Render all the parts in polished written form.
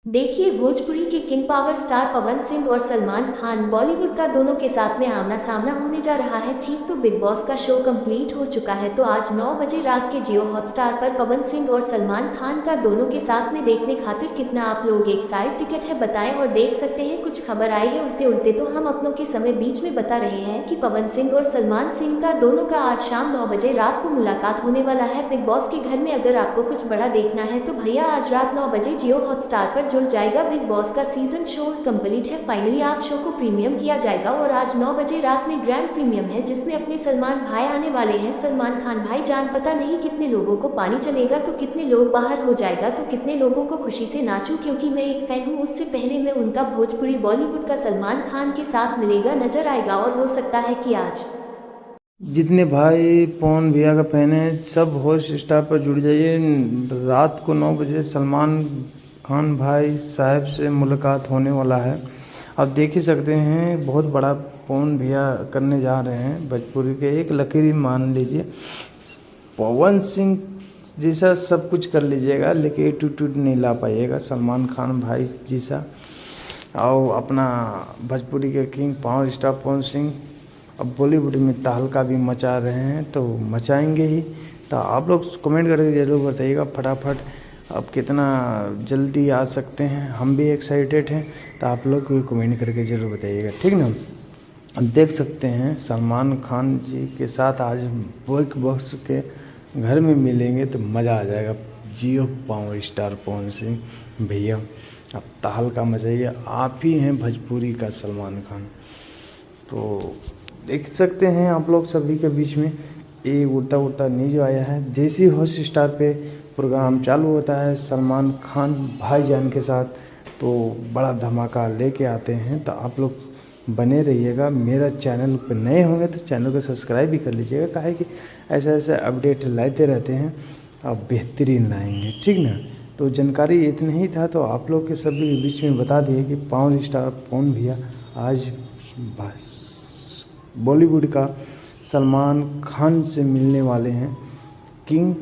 देखिए, भोजपुरी के king power star Pawan Singh और सलमान खान बॉलीवुड का दोनों के साथ में आमना सामना होने जा रहा है। ठीक तो बिग बॉस का शो कंप्लीट हो चुका है, तो आज 9 बजे रात के जियो हॉटस्टार पर पवन सिंह और सलमान खान का दोनों के साथ में देखने खातिर कितना आप लोग एक साइड टिकट है बताएं और देख सकते हैं। कुछ खबर आई है उड़ते उड़ते, तो हम अपनों के समय बीच में बता रहे हैं कि पवन सिंह और सलमान सिंह का दोनों का आज शाम 9 बजे रात को मुलाकात होने वाला है बिग बॉस के घर में। अगर आपको कुछ बड़ा देखना है तो भैया आज रात 9 बजे जियो हॉटस्टार पर जुड़ जाएगा। बिग बॉस का सीजन शो कंप्लीट है, फाइनली आप शो को प्रीमियम किया जाएगा और आज 9 बजे रात में ग्रैंड प्रीमियम है, जिसमें अपने सलमान भाई आने वाले हैं। सलमान खान भाई जान, पता नहीं कितने लोगों को पानी चलेगा, तो कितने लोग बाहर हो जाएगा, तो कितने लोगों को खुशी से नाचूं, क्योंकि मैं एक फैन हूँ। उससे पहले मैं उनका भोजपुरी बॉलीवुड का सलमान खान के साथ मिलेगा नजर आएगा, और हो सकता है कि आज जितने भाई पवन भैया का फैन है सब हॉट स्टार पर जुड़ जाइए। रात को 9 बजे सलमान खान भाई साहब से मुलाकात होने वाला है। आप देख ही सकते हैं, बहुत बड़ा पवन भैया करने जा रहे हैं भोजपुरी के। एक लकीर मान लीजिए, पवन सिंह जैसा सब कुछ कर लीजिएगा लेकिन एटीट्यूड नहीं ला पाइएगा सलमान खान भाई जैसा। और अपना भोजपुरी के king power star Pawan Singh अब बॉलीवुड में तहलका भी मचा रहे हैं, तो मचाएंगे ही। तो आप लोग कमेंट करके ज़रूर बताइएगा फटाफट अब कितना जल्दी आ सकते हैं। हम भी एक्साइटेड हैं, तो आप लोग भी कमेंट करके ज़रूर बताइएगा, ठीक ना। अब देख सकते हैं सलमान खान जी के साथ आज बिग बॉस के घर में मिलेंगे तो मज़ा आ जाएगा। जियो पावर स्टार पवन सिंह भैया अब तहलका मचाइए। आप ही हैं भोजपुरी का सलमान खान। तो देख सकते हैं आप लोग सभी के बीच में ये उड़ता उड़ता न्यूज आया है। जैसे हॉट स्टार पे प्रोग्राम चालू होता है सलमान खान भाईजान के साथ, तो बड़ा धमाका लेके आते हैं। तो आप लोग बने रहिएगा। मेरा चैनल पे नए होंगे तो चैनल को सब्सक्राइब भी कर लीजिएगा, काहे कि ऐसे ऐसे अपडेट लाते रहते हैं, आप बेहतरीन लाएंगे, ठीक ना। तो जानकारी इतना ही था, तो आप लोग के सभी बीच में बता दिए कि पावर स्टार पवन भैया आज बस बॉलीवुड का सलमान खान से मिलने वाले हैं। किंग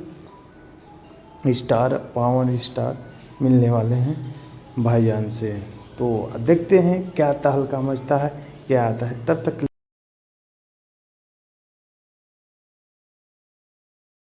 स्टार पावर स्टार मिलने वाले हैं भाईजान से। तो देखते हैं क्या तहलका मचता है, क्या आता है। तब तक